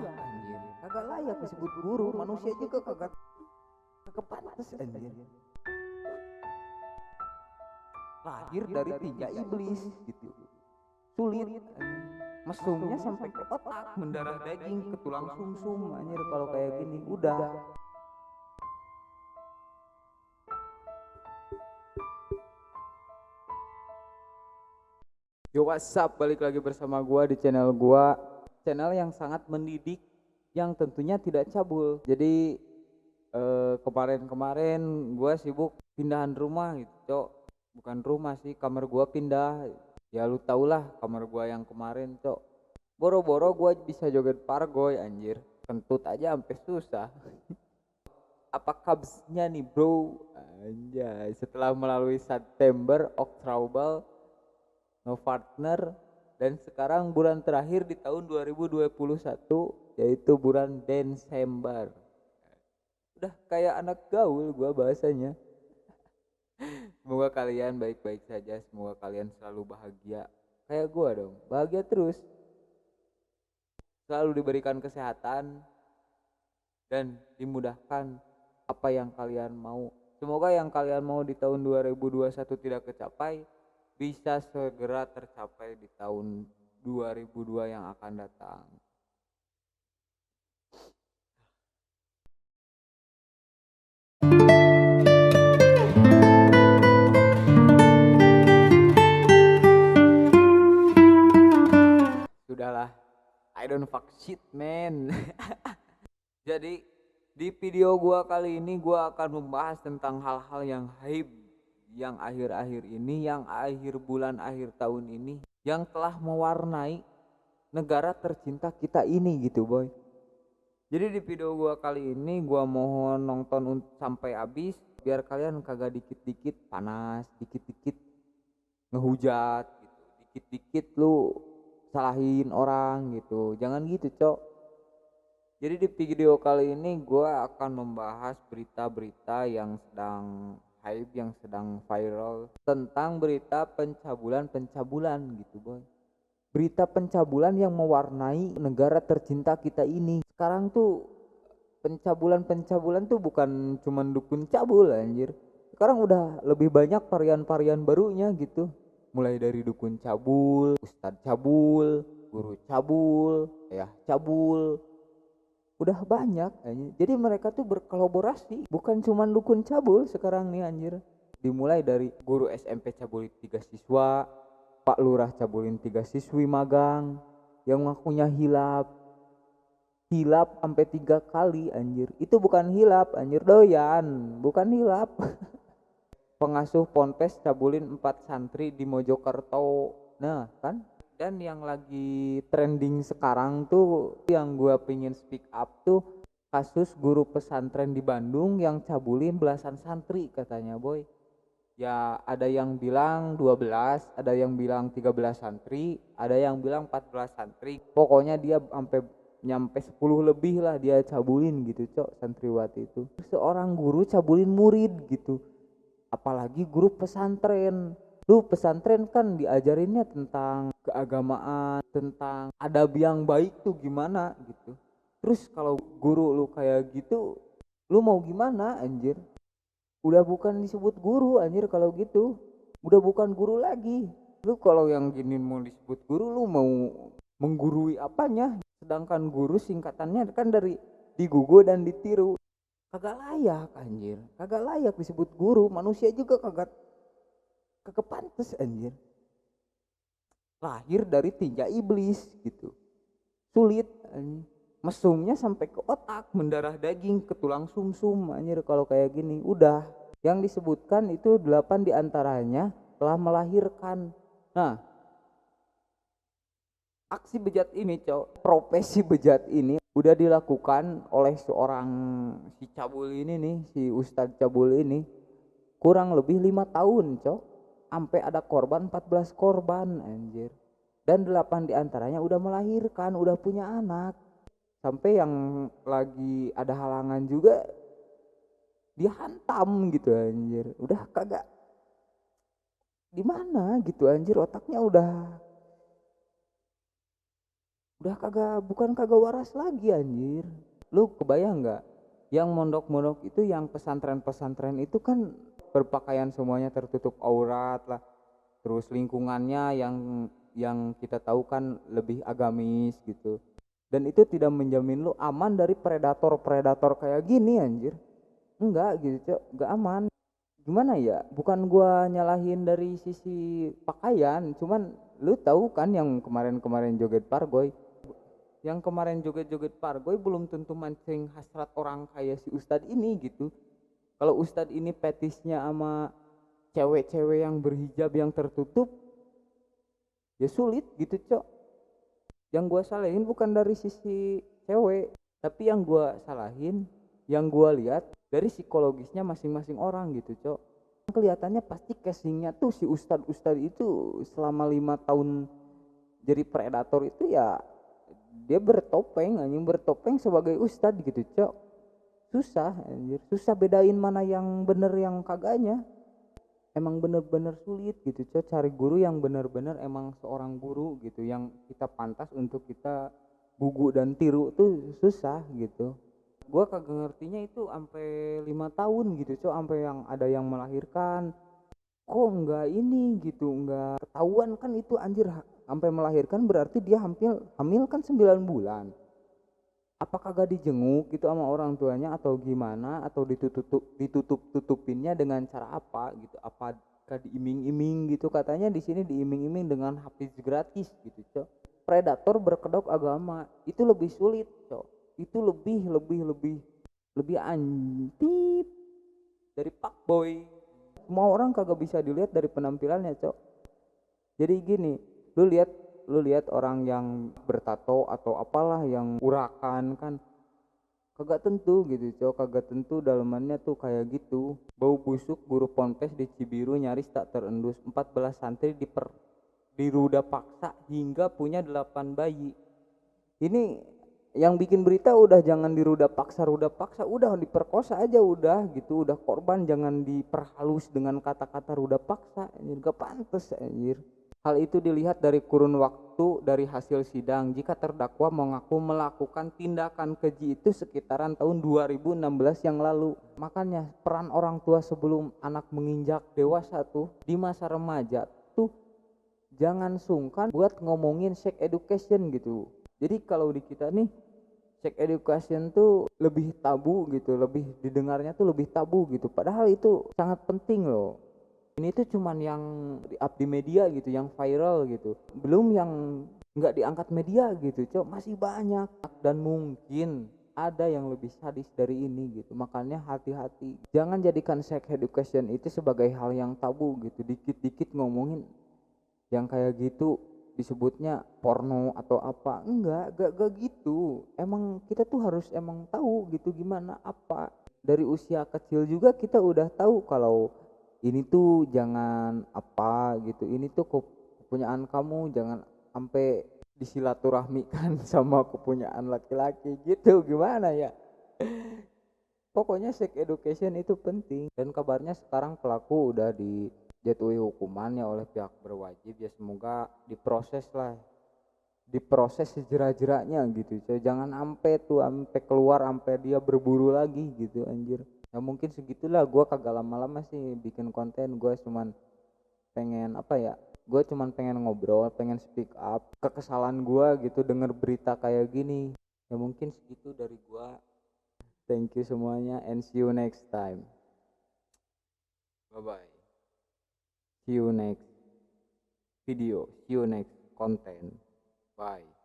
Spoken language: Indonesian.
anjir, kagak layak disebut guru. Manusia juga kagak pantas anjir. Lahir dari tinja iblis gitu, sulit anjir. Mesumnya sampai ke otak, mendarah daging ke tulang sumsum anjir. Kalau kayak gini udah. Yo, what's up, balik lagi bersama gua di channel gua, channel yang sangat mendidik, yang tentunya tidak cabul. Jadi kemarin-kemarin gua sibuk pindahan rumah gitu, Cok. Bukan rumah sih, kamar gua pindah. Ya lu tau lah kamar gua yang kemarin, Cok. Boro-boro gua bisa joget pargoy anjir. Kentut aja sampai susah. Apa kabsnya nih, bro? Anjay, setelah melalui September, Oktober, no partner, dan sekarang bulan terakhir di tahun 2021 yaitu bulan Desember. Udah kayak anak gaul gua bahasanya. Semoga kalian baik-baik saja, semoga kalian selalu bahagia kayak gua dong, bahagia terus, selalu diberikan kesehatan dan dimudahkan apa yang kalian mau. Semoga yang kalian mau di tahun 2021 tidak kecapai, bisa segera tercapai di tahun 2002 yang akan datang. Sudahlah, I don't fuck shit man. Jadi di video gua kali ini gua akan membahas tentang hal-hal yang hype yang akhir-akhir ini, yang akhir bulan, akhir tahun ini, yang telah mewarnai negara tercinta kita ini gitu boy. Jadi di video gua kali ini gua mohon nonton sampai habis biar kalian kagak dikit-dikit panas, dikit-dikit ngehujat gitu, dikit-dikit lu salahin orang gitu. Jangan gitu, Cok. Jadi di video kali ini gua akan membahas berita-berita yang sedang hype, yang sedang viral, tentang berita pencabulan-pencabulan gitu, boy. Berita pencabulan yang mewarnai negara tercinta kita ini. Sekarang tuh pencabulan-pencabulan tuh bukan cuman dukun cabul anjir. Sekarang udah lebih banyak varian-varian barunya gitu. Mulai dari dukun cabul, ustadz cabul, guru cabul, ayah cabul. Udah banyak anjir. Jadi mereka tuh berkolaborasi, bukan cuman dukun cabul sekarang nih anjir. Dimulai dari guru SMP cabulin 3 siswa, Pak Lurah cabulin 3 siswi magang yang ngakunya hilap sampai 3 kali anjir. Itu bukan hilap anjir, doyan, bukan hilap. Pengasuh ponpes cabulin 4 santri di Mojokerto. Nah kan, dan yang lagi trending sekarang tuh, yang gua pengen speak up tuh, kasus guru pesantren di Bandung yang cabulin belasan santri katanya boy. Ya ada yang bilang 12, ada yang bilang 13 santri, ada yang bilang 14 santri. Pokoknya dia sampai nyampe 10 lebih lah dia cabulin gitu, Cok, santriwati itu. Seorang guru cabulin murid gitu. Apalagi guru pesantren. Lu pesantren kan diajarinnya tentang keagamaan, tentang adab yang baik tuh gimana gitu. Terus kalau guru lu kayak gitu, lu mau gimana anjir? Udah bukan disebut guru anjir kalau gitu. Udah bukan guru lagi. Lu kalau yang gini mau disebut guru, lu mau menggurui apanya? Sedangkan guru singkatannya kan dari digugu dan ditiru. Kagak layak anjir. Kagak layak disebut guru. Manusia juga kagak pantas anjir. Lahir dari tinja iblis gitu, sulit anjir. Mesumnya sampai ke otak, mendarah daging ke tulang sumsum anjir. Kalau kayak gini udah. Yang disebutkan itu 8 diantaranya telah melahirkan. Nah, aksi bejat ini, Cok, profesi bejat ini udah dilakukan oleh seorang si cabul ini nih, si Ustadz cabul ini kurang lebih 5 tahun, Cok. Sampai ada korban, 14 korban anjir. Dan 8 diantaranya udah melahirkan, udah punya anak. Sampai yang lagi ada halangan juga dihantam gitu anjir. Udah kagak di mana gitu anjir, otaknya udah udah bukan kagak waras lagi anjir. Lu kebayang nggak, yang mondok-mondok itu, yang pesantren-pesantren itu kan berpakaian semuanya tertutup aurat lah, terus lingkungannya yang kita tahu kan lebih agamis gitu, dan itu tidak menjamin lu aman dari predator-predator kayak gini anjir. Enggak gitu cok, enggak aman. Gimana ya, bukan gua nyalahin dari sisi pakaian, cuman lu tahu kan yang kemarin-kemarin joget pargoy, yang kemarin joget-joget pargoy belum tentu mancing hasrat orang kayak si Ustadz ini gitu. Kalau Ustadz ini petisnya sama cewek-cewek yang berhijab yang tertutup, ya sulit gitu cok. Yang gua salahin bukan dari sisi cewek, tapi yang gua salahin, yang gua lihat dari psikologisnya masing-masing orang gitu cok. Kelihatannya pasti casingnya tuh si Ustadz itu selama 5 tahun jadi predator itu ya, dia bertopeng anjing, bertopeng sebagai Ustadz gitu cok. Susah anjir, susah bedain mana yang bener yang kagaknya. Emang bener-bener sulit gitu cok, cari guru yang bener-bener emang seorang guru gitu, yang kita pantas untuk kita bugu dan tiru tuh susah gitu. Gua kagak ngertinya itu sampai 5 tahun gitu cok, sampai yang ada yang melahirkan kok enggak ini gitu, enggak ketahuan kan itu anjir. Sampai melahirkan berarti dia hamil hamil kan 9 bulan. Apa kagak dijenguk gitu sama orang tuanya atau gimana, atau ditutup-tutupinnya dengan cara apa gitu, apa diiming-iming gitu, katanya di sini diiming-iming dengan hafiz gratis gitu cok. Predator berkedok agama itu lebih sulit cok, itu lebih antip dari Pak Boy. Semua orang kagak bisa dilihat dari penampilannya cok. Jadi gini, lu lihat lu lihat orang yang bertato atau apalah yang urakan kan, kagak tentu gitu cok, kagak tentu dalemannya tuh kayak gitu. Bau busuk guru ponpes di Cibiru nyaris tak terendus, 14 santri diruda paksa hingga punya 8 bayi. Ini yang bikin berita udah jangan diruda paksa, udah diperkosa aja udah gitu, udah korban jangan diperhalus dengan kata-kata ruda paksa, anjir gak pantas anjir. Hal itu dilihat dari kurun waktu dari hasil sidang. Jika terdakwa mengaku melakukan tindakan keji itu sekitaran tahun 2016 yang lalu. Makanya peran orang tua sebelum anak menginjak dewasa tuh, di masa remaja tuh jangan sungkan buat ngomongin sex education gitu. Jadi kalau di kita nih, sex education tuh lebih tabu gitu, lebih didengarnya tuh lebih tabu gitu. Padahal itu sangat penting loh. Ini tuh cuman yang di up di media gitu, yang viral gitu, belum yang nggak diangkat media gitu cok, masih banyak dan mungkin ada yang lebih sadis dari ini gitu. Makanya hati-hati, jangan jadikan sex education itu sebagai hal yang tabu gitu, dikit-dikit ngomongin yang kayak gitu disebutnya porno atau apa. Enggak gitu, emang kita tuh harus emang tahu gitu gimana apa. Dari usia kecil juga kita udah tahu kalau ini tuh jangan apa gitu, ini tuh kepunyaan kamu, jangan sampai disilaturahmikan sama kepunyaan laki-laki gitu, gimana ya. Pokoknya sex education itu penting, dan kabarnya sekarang pelaku udah dijatuhi hukumannya oleh pihak berwajib ya, semoga diproses lah, diproses sejerak-jeraknya gitu. Jangan sampai tuh sampai keluar sampai dia berburu lagi gitu anjir. Ya mungkin segitulah, gue kagak lama-lama sih bikin konten, gue cuman pengen apa ya, gue cuman pengen ngobrol, pengen speak up kekesalan gue gitu denger berita kayak gini. Ya mungkin segitu dari gue. Thank you semuanya and see you next time. Bye bye. See you next video, see you next content. Bye.